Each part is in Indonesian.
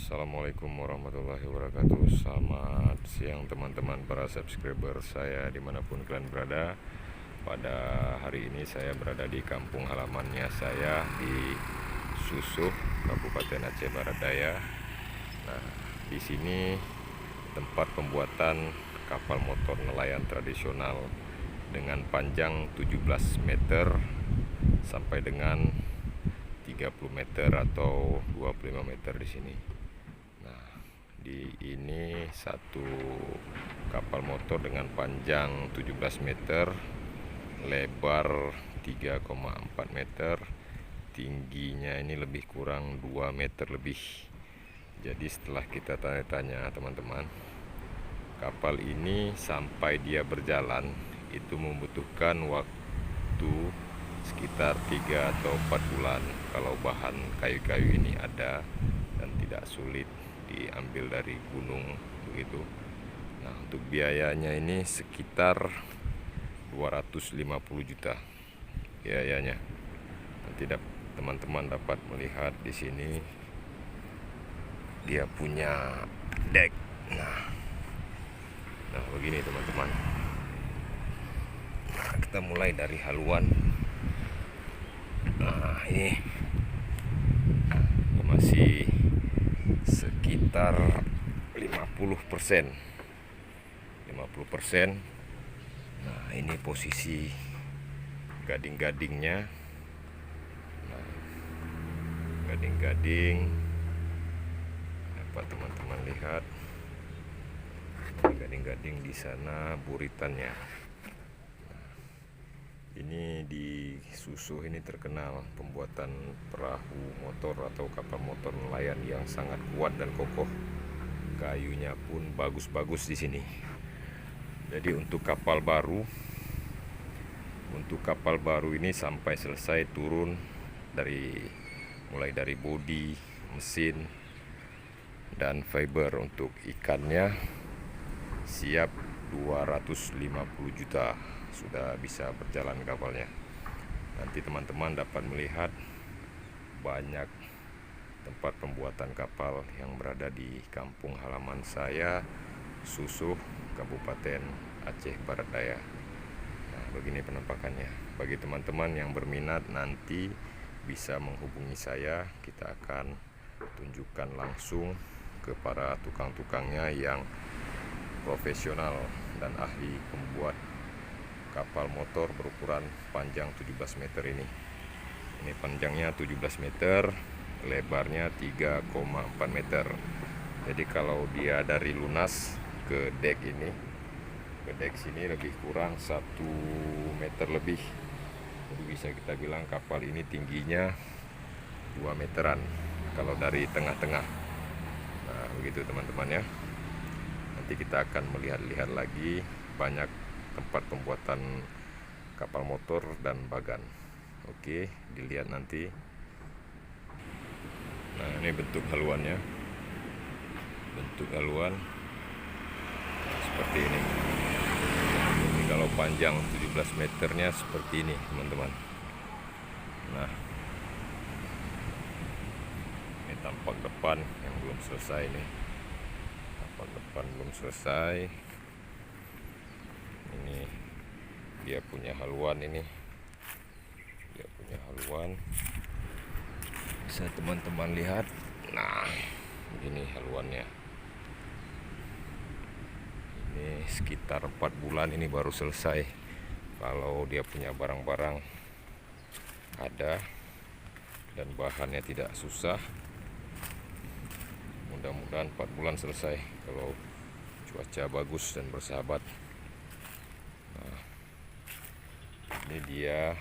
Assalamualaikum warahmatullahi wabarakatuh. Selamat siang teman-teman para subscriber saya dimanapun kalian berada. Pada hari ini saya berada di kampung halamannya saya di Susuh, Kabupaten Aceh Barat Daya. Nah, di sini tempat pembuatan kapal motor nelayan tradisional dengan panjang 17 meter sampai dengan 30 meter atau 25 meter di sini. Nah, di ini satu kapal motor dengan panjang 17 meter, lebar 3,4 meter, tingginya ini lebih kurang 2 meter lebih. Jadi setelah kita tanya-tanya teman-teman, kapal ini sampai dia berjalan itu membutuhkan waktu sekitar 3 atau 4 bulan kalau bahan kayu-kayu ini ada dan tidak sulit diambil dari gunung begitu. Nah, untuk biayanya ini sekitar 250 juta biayanya. Nanti teman-teman dapat melihat di sini dia punya dek. Nah, begini teman-teman. Nah, kita mulai dari haluan. Nah, ini masih sekitar 50%. Nah, ini posisi gading-gadingnya. Nah, gading-gading dapat teman-teman lihat. Gading-gading di sana buritannya. Ini di Susuh ini terkenal pembuatan perahu motor atau kapal motor nelayan yang sangat kuat dan kokoh. Kayunya pun bagus-bagus di sini. Jadi untuk kapal baru ini sampai selesai turun mulai dari bodi, mesin dan fiber. Untuk ikannya siap 250 juta sudah bisa berjalan kapalnya. Nanti teman-teman dapat melihat banyak tempat pembuatan kapal yang berada di kampung halaman saya, Susuh, Kabupaten Aceh Barat Daya. Nah, begini penampakannya. Bagi teman-teman yang berminat nanti bisa menghubungi saya. Kita akan tunjukkan langsung ke para tukang-tukangnya yang profesional dan ahli pembuat kapal motor berukuran panjang 17 meter ini. Ini panjangnya 17 meter, lebarnya 3,4 meter. Jadi kalau dia dari lunas ke dek sini lebih kurang 1 meter lebih. Jadi bisa kita bilang kapal ini tingginya 2 meteran kalau dari tengah-tengah. Nah, begitu teman-teman ya. Nanti kita akan melihat-lihat lagi banyak tempat pembuatan kapal motor dan bagan. Oke, dilihat nanti. Nah, ini bentuk haluannya. Bentuk haluan seperti ini. Jadi kalau panjang 17 meternya seperti ini, teman-teman. Nah, ini tampak depan yang belum selesai nih. Tampak depan belum selesai. Ini dia punya haluan ini. Dia punya haluan. Bisa teman-teman lihat. Nah, ini haluannya. Ini sekitar 4 bulan ini baru selesai. Kalau dia punya barang-barang ada dan bahannya tidak susah, mudah-mudahan 4 bulan selesai kalau cuaca bagus dan bersahabat. Nah, ini dia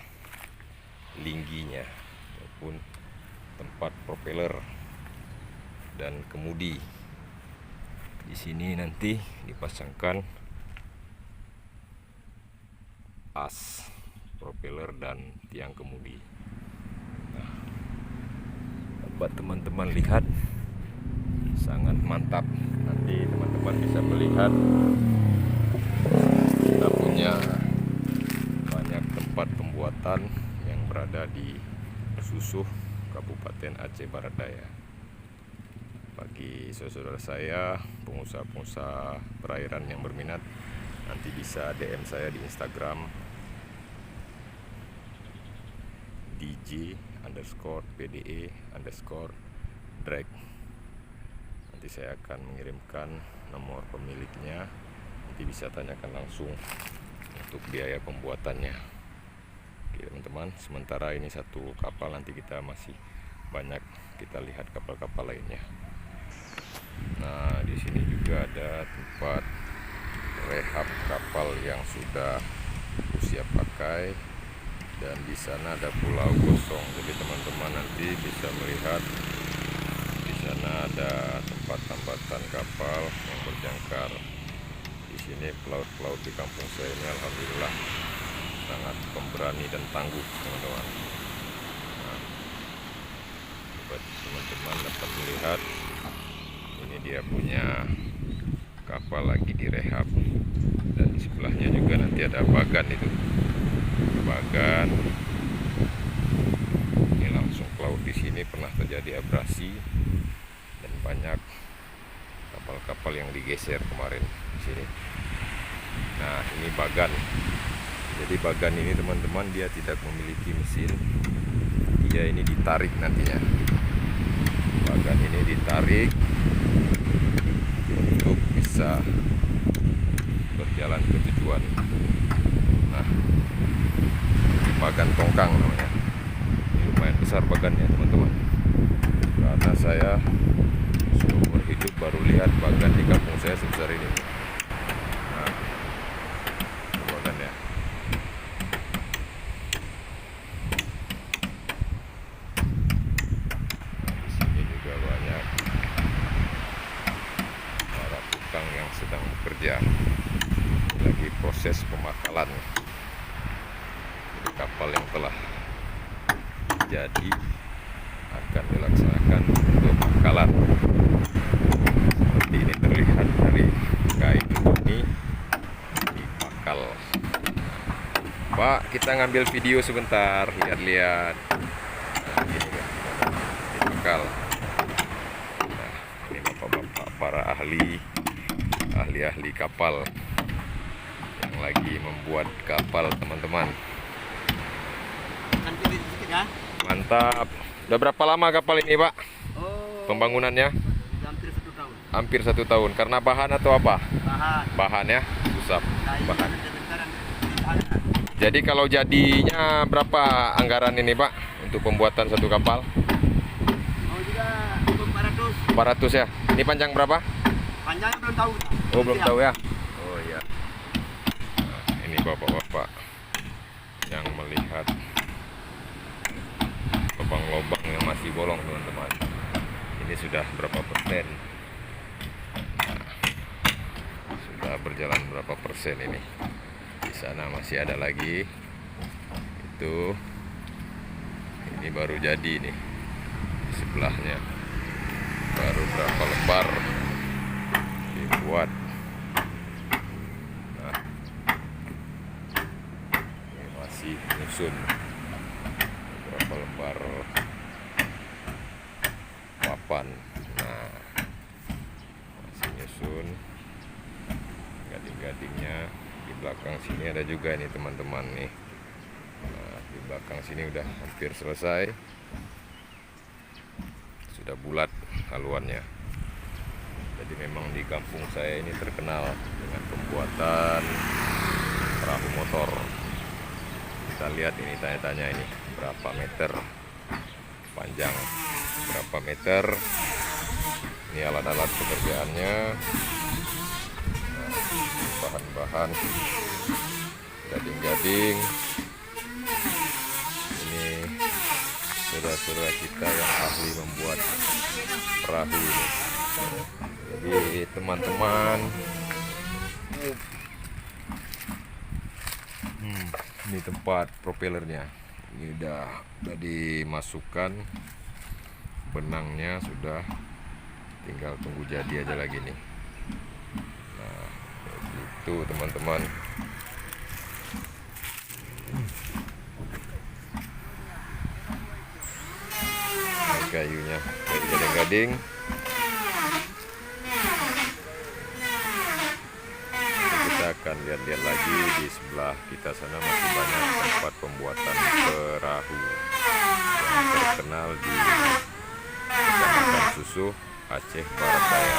lingginya maupun tempat propeller dan kemudi. Di sini nanti dipasangkan as propeller dan tiang kemudi. Nah, dapat teman-teman lihat sangat mantap. Nanti teman-teman bisa melihat kita punya banyak tempat pembuatan yang berada di Susuh, Kabupaten Aceh Barat Daya. Bagi saudara saya, pengusaha-pengusaha perairan yang berminat, nanti bisa DM saya di Instagram DJ_PDE_drag. Nanti saya akan mengirimkan nomor pemiliknya, nanti bisa tanyakan langsung untuk biaya pembuatannya. Oke teman-teman, sementara ini satu kapal, nanti kita masih banyak kita lihat kapal-kapal lainnya. Nah, di sini juga ada tempat rehab kapal yang sudah usia pakai, dan di sana ada pulau kosong. Jadi teman-teman nanti bisa melihat di sana ada tempat tambatan kapal yang berjangkar. Di sini pelaut-pelaut di kampung saya ini alhamdulillah sangat pemberani dan tangguh, teman-teman. Nah, buat teman-teman dapat melihat, ini dia punya kapal lagi direhab, dan di sebelahnya juga nanti ada bagan itu. Bagan ini langsung ke laut. Di sini pernah terjadi abrasi dan banyak kapal-kapal yang digeser kemarin di sini. Nah, ini bagan. Jadi bagan ini teman-teman, dia tidak memiliki mesin, dia ini ditarik nantinya. Bagan ini ditarik untuk bisa berjalan ke tujuan. Nah, bagan tongkang namanya. Ini lumayan besar bagannya, teman-teman. Karena saya seumur hidup baru lihat bagan di kampung saya sebesar ini. Nah, bagannya. Nah, di sini juga banyak para tukang yang sedang bekerja. Lagi proses pemakalan. Jadi kapal yang telah jadi akan dilaksanakan pemakalan. Seperti ini terlihat dari kain ini dipakal. Pak, kita ngambil video sebentar, lihat-lihat. Nah, ini kan dipakal. Nah, ini bapak-bapak para ahli kapal yang lagi membuat kapal, teman-teman. Mantap. Udah berapa lama kapal ini, Pak? Pembangunannya? Hampir 1 tahun. Karena bahan atau apa? Bahan ya, susah. Bahan. Jadi kalau jadinya berapa anggaran ini, Pak, untuk pembuatan satu kapal? 400 ya. Ini panjang berapa? Panjangnya belum tahu. Oh, belum tahu ya. Oh iya. Nah, ini bapak-bapak yang melihat lubang-lubang yang masih bolong, teman-teman. Ini sudah berapa persen? Nah, sudah berjalan berapa persen ini? Di sana masih ada lagi. Itu ini baru jadi nih. Di sebelahnya baru berapa lembar dibuat. Nah, ini masih nyusun berapa lembar papan. Nah, masih nyusun gading-gadingnya. Di belakang sini ada juga nih, teman-teman nih. Nah, di belakang sini udah hampir selesai, sudah bulat haluannya. Jadi memang di kampung saya ini terkenal dengan pembuatan perahu motor. Kita lihat ini, tanya-tanya ini berapa meter panjang, berapa meter. Ini alat-alat pekerjaannya. Nah, bahan-bahan, gading-gading. Ini saudara-saudara kita yang ahli membuat perahu ini. Jadi teman-teman, ini tempat propellernya. Ini udah dimasukkan benangnya, sudah tinggal tunggu jadi aja lagi nih. Nah, itu teman-teman. Ini kayunya dari gading-gading. silahkan lihat-lihat lagi di sebelah kita sana, masih banyak tempat pembuatan perahu yang terkenal di Kecamatan Susuh, Aceh Barat Daya.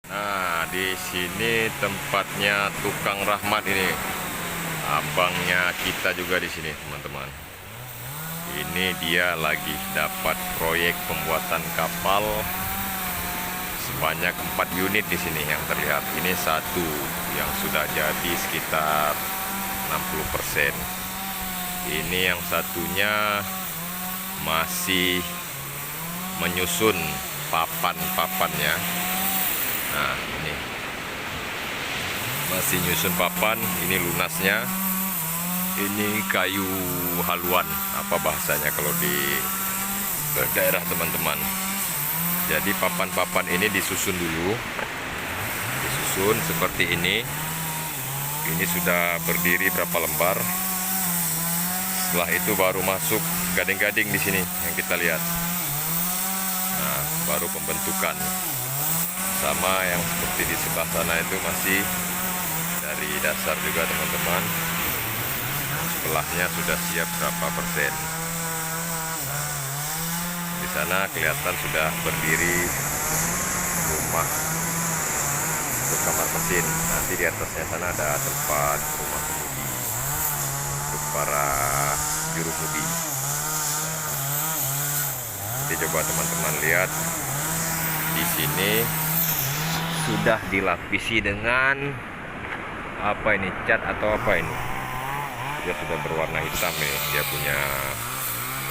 Nah, di sini tempatnya tukang Rahmat ini. Abangnya kita juga di sini, teman-teman. Ini dia lagi dapat proyek pembuatan kapal sebanyak 4 unit di sini yang terlihat. Ini satu yang sudah jadi sekitar 60%. Ini yang satunya masih menyusun papan-papannya. Nah, ini masih nyusun papan, ini lunasnya. Ini kayu haluan, apa bahasanya kalau di daerah teman-teman. Jadi papan-papan ini disusun dulu, disusun seperti ini. Ini sudah berdiri berapa lembar. Setelah itu baru masuk gading-gading di sini yang kita lihat. Nah, baru pembentukan. Sama yang seperti di sebelah sana itu masih dari dasar juga teman-teman. Sebelahnya sudah siap berapa persen. Di sana kelihatan sudah berdiri rumah untuk kamar mesin. Nanti di atasnya sana ada tempat rumah kemudi untuk para juru mudi. Nanti coba teman-teman lihat di sini sudah dilapisi dengan apa ini, cat atau apa ini? Dia sudah berwarna hitam ya. Dia punya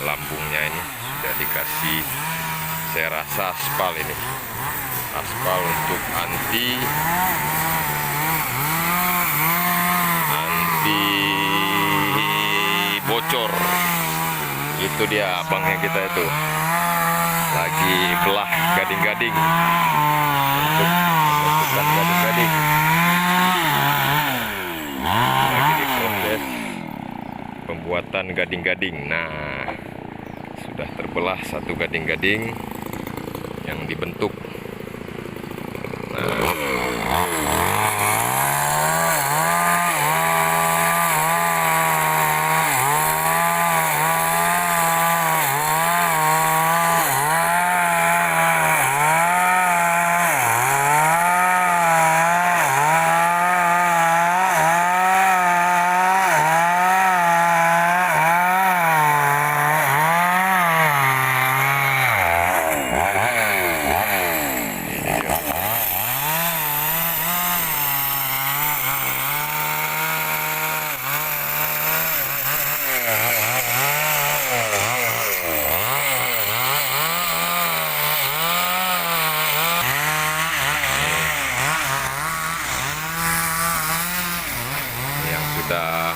lambungnya ini sudah dikasih, saya rasa aspal ini, aspal untuk anti bocor. Itu dia abangnya kita itu lagi belah gading-gading untuk membentukkan gading-gading. Lagi diproses pembuatan gading-gading. Nah, sudah terbelah satu gading-gading yang dibentuk. Sudah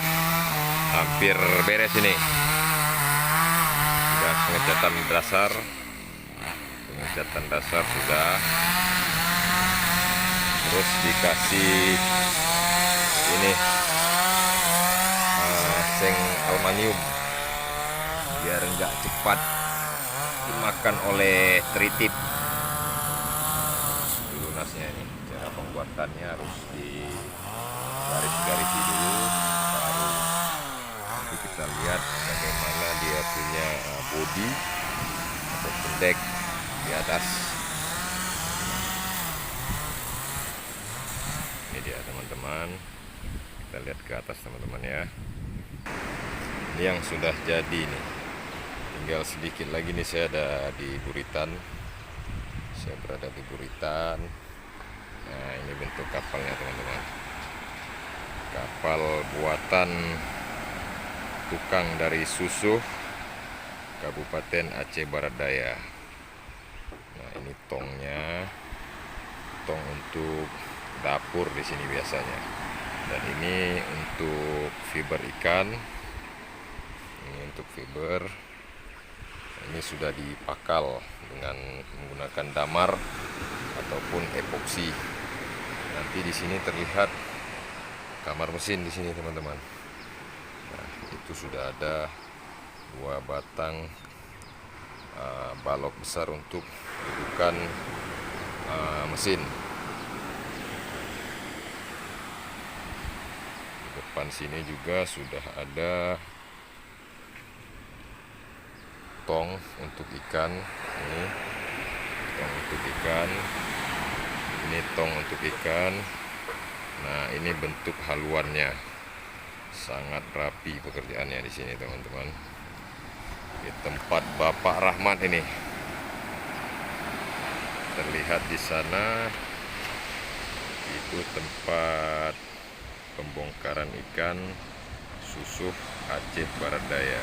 hampir beres ini. Sudah pengecatan dasar sudah. Terus dikasih ini seng aluminium biar enggak cepat dimakan oleh tritip. Lunasnya ini cara pembuatannya harus di garis-garisi dulu, baru nanti kita lihat bagaimana dia punya bodi atau pendek di atas. Ini dia teman-teman, kita lihat ke atas teman-teman ya. Ini yang sudah jadi nih, tinggal sedikit lagi nih. Saya ada di Buritan, saya berada di Buritan. Nah, ini bentuk kapalnya teman-teman. Kapal buatan tukang dari Susuh, Kabupaten Aceh Barat Daya. Nah, ini tongnya, tong untuk dapur di sini biasanya. Dan ini untuk fiber ikan. Ini untuk fiber. Ini sudah dipakal dengan menggunakan damar ataupun epoksi. Nanti di sini terlihat kamar mesin di sini teman-teman. Nah, itu sudah ada 2 batang balok besar untuk dudukan mesin. depan sini juga sudah ada tong untuk ikan. Ini tong untuk ikan, ini tong untuk ikan. Nah, ini bentuk haluannya, sangat rapi pekerjaannya di sini teman-teman. Di tempat Bapak Rahmat ini terlihat di sana itu tempat pembongkaran ikan Susuh Aceh Barat Daya.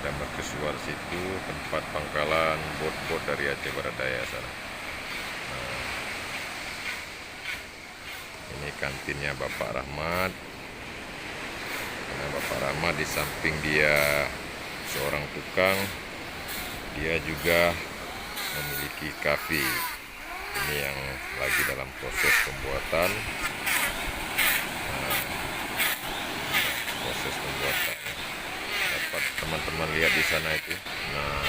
Ada mercusuar situ, tempat pangkalan bot-bot dari Aceh Barat Daya sana. Nah, ini kantinnya Bapak Rahmat. Nah, Bapak Rahmat di samping dia seorang tukang, dia juga memiliki kafe. Ini yang lagi dalam proses pembuatan. Nah, proses pembuatan dapat teman-teman lihat di sana itu. Nah,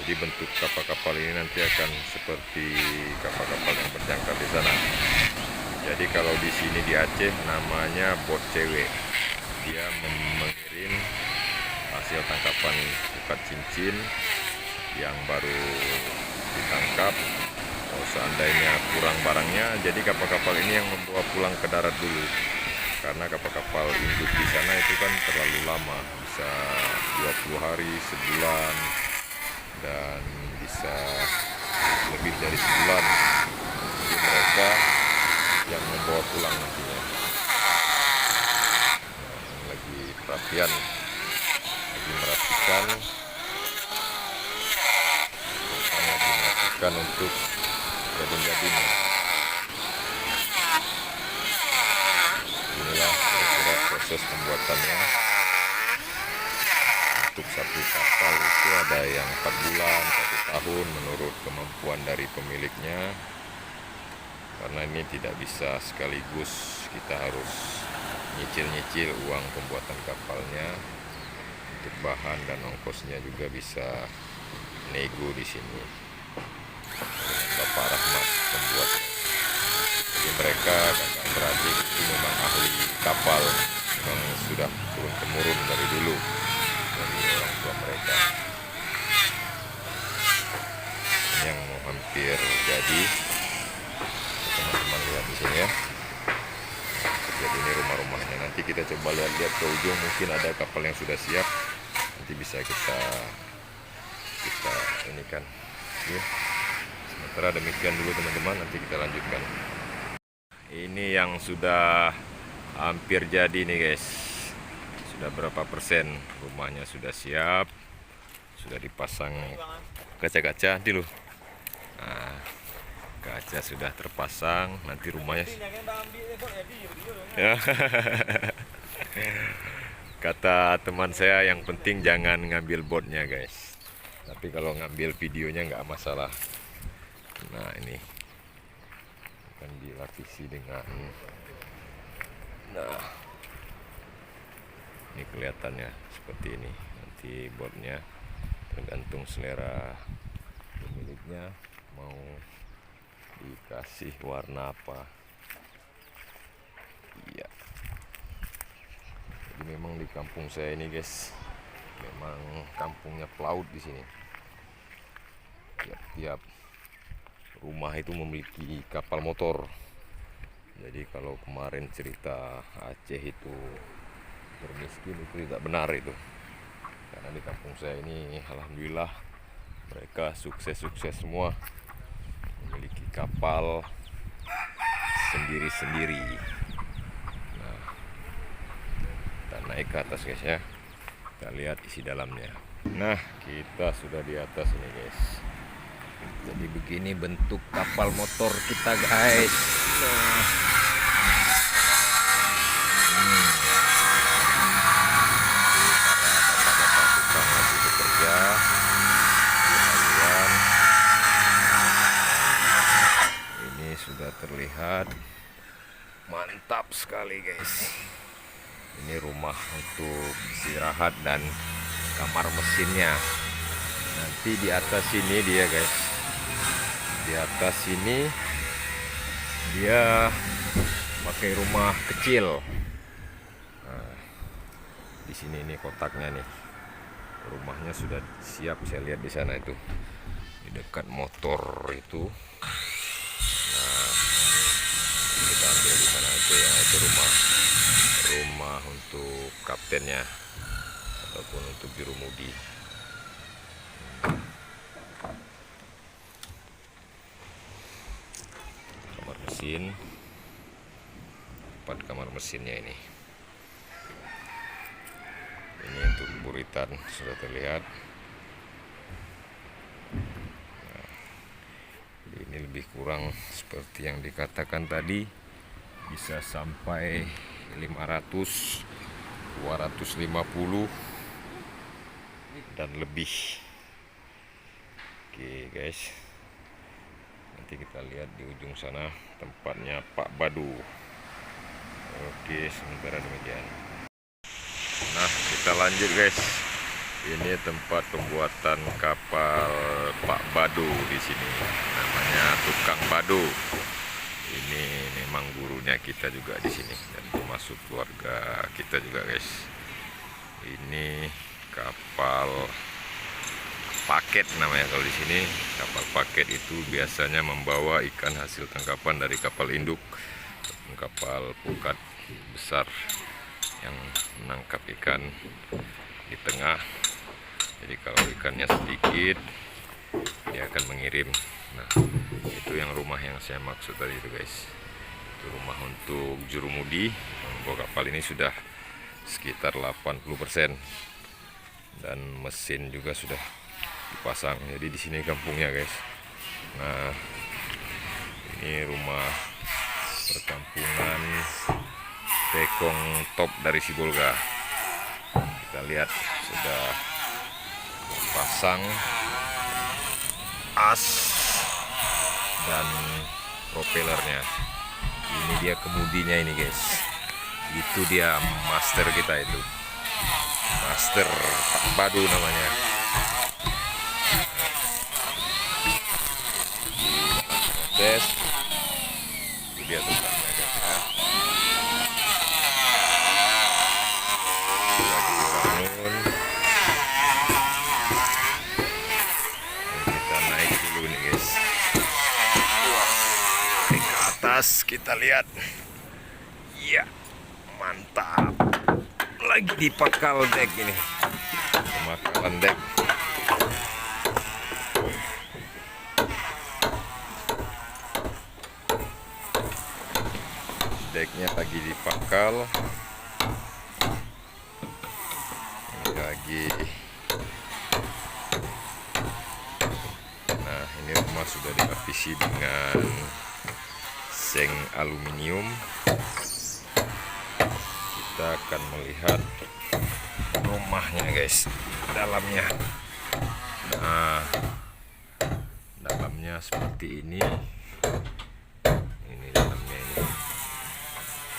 jadi bentuk kapal-kapal ini nanti akan seperti kapal-kapal yang berjangkar di sana. Jadi kalau di sini di Aceh namanya bot cewek. Dia mengirim hasil tangkapan ikat cincin yang baru ditangkap. Kalau seandainya kurang barangnya, jadi kapal-kapal ini yang membawa pulang ke darat dulu. Karena kapal-kapal induk di sana itu kan terlalu lama, bisa 20 hari, sebulan, dan bisa lebih dari sebulan. Jadi mereka yang membawa pulang nantinya. Nah, lagi perhatian, lagi merapikan, untuk gading-gadingnya. Inilah kira-kira proses pembuatannya. Untuk satu kapal itu ada yang 4 bulan, 1 tahun menurut kemampuan dari pemiliknya. Karena ini tidak bisa sekaligus, kita harus nyicil-nyicil uang pembuatan kapalnya. Untuk bahan dan ongkosnya juga bisa nego di sini. Bapak Rahmat pembuat. Jadi mereka kakak beradik itu memang ahli kapal, memang sudah turun temurun dari dulu dari orang tua mereka. Ini yang mau hampir jadi, teman-teman lihat di sini ya. Jadi ini rumah-rumahnya. Nanti kita coba lihat ke ujung, mungkin ada kapal yang sudah siap. Nanti bisa kita ini kan. Ya. Sementara demikian dulu teman-teman, nanti kita lanjutkan. Ini yang sudah hampir jadi nih guys. Sudah berapa persen rumahnya sudah siap, sudah dipasang kaca-kaca dulu. Nah, kaca sudah terpasang, nanti rumahnya ya. Kata teman saya, yang penting jangan ngambil botnya guys, tapi kalau ngambil videonya nggak masalah. Nah, ini akan dilapisi dengan, nah ini kelihatannya seperti ini. Nanti botnya tergantung selera pemiliknya mau dikasih warna apa. Iya, jadi memang di kampung saya ini guys, memang kampungnya pelaut di sini. Tiap-tiap rumah itu memiliki kapal motor. Jadi kalau kemarin cerita Aceh itu bermiskin, itu tidak benar itu. Karena di kampung saya ini alhamdulillah mereka sukses-sukses semua, memiliki kapal sendiri-sendiri. Nah, kita naik ke atas guys ya, kita lihat isi dalamnya. Nah, kita sudah di atas ini guys. Jadi begini bentuk kapal motor kita guys. Nah, bapak-bapak tukang lagi bekerja. Kemudian ini sudah terlihat mantap sekali guys. Ini rumah untuk istirahat dan kamar mesinnya. Nanti di atas sini dia guys, di atas sini dia pakai rumah kecil. Di sini ini kotaknya nih. Rumahnya sudah siap, saya lihat di sana itu. Di dekat motor itu. Nah, kita ambil di sana itu ya, itu rumah untuk kaptennya ataupun untuk jurumudi. Kamar mesin, 4 kamar mesinnya ini. Ini untuk buritan sudah terlihat. Nah, ini lebih kurang seperti yang dikatakan tadi, bisa sampai 500, 250 dan lebih. Oke guys, nanti kita lihat di ujung sana tempatnya Pak Badu. Oke, sementara demikian. Nah, kita lanjut guys. Ini tempat pembuatan kapal Pak Badu di sini. Namanya Tukang Badu. Ini memang gurunya kita juga di sini dan termasuk keluarga kita juga guys. Ini kapal paket namanya kalau di sini. Kapal paket itu biasanya membawa ikan hasil tangkapan dari kapal induk, kapal pukat besar yang menangkap ikan di tengah. Jadi kalau ikannya sedikit, dia akan mengirim. Nah, itu yang rumah yang saya maksud tadi itu guys. Itu rumah untuk jurumudi. Membawa kapal ini sudah sekitar 80% dan mesin juga sudah dipasang. Jadi di sini kampungnya guys. Nah, ini rumah perkampungan tekong top dari Sibolga. Kita lihat sudah pasang as dan propellernya. Ini dia kemudinya ini guys. Itu dia master kita itu. Master Pak Badu namanya. Tes. Itu dia tukangnya guys ya. Lagi dibangun. Kita naik dulu nih guys. Naik ke atas kita lihat. Iya, mantap. Lagi dipakal dek ini. Pemakalan dek. Deknya lagi dipakal. Ini lagi. Nah, ini rumah sudah dilapisi dengan seng aluminium. Kita akan melihat rumahnya guys, dalamnya. Nah, dalamnya seperti ini. Ini dalamnya ini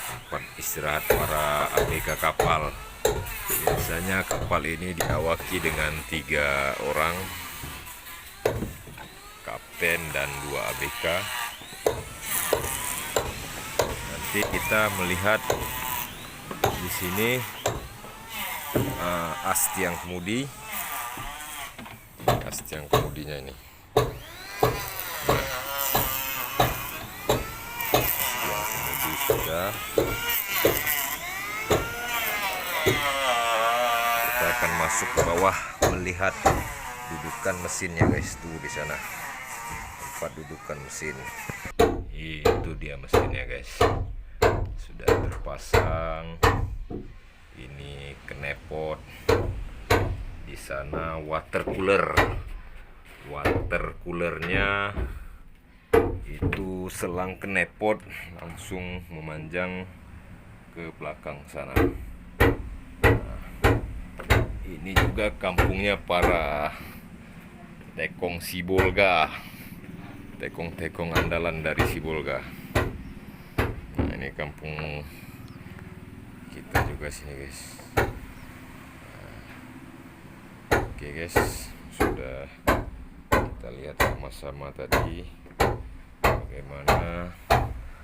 tempat istirahat para ABK kapal. Biasanya kapal ini diawaki dengan 3 orang, kapten dan 2 ABK. Nanti kita melihat di sini as tiang kemudi. As tiang kemudinya ini. Nah, tiang kemudi sudah. Kita akan masuk ke bawah melihat dudukan mesinnya guys, tuh di sana tempat dudukan mesin. Itu dia mesinnya guys, sudah terpasang. Ini knepot, di sana water cooler. Water coolernya itu selang knepot langsung memanjang ke belakang sana. Ini juga kampungnya para tekong Sibolga, tekong-tekong andalan dari Sibolga. Nah, ini kampung kita juga sini guys. Oke guys, sudah kita lihat sama-sama tadi bagaimana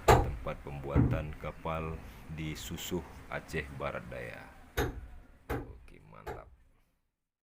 tempat pembuatan kapal di Susuh, Aceh Barat Daya.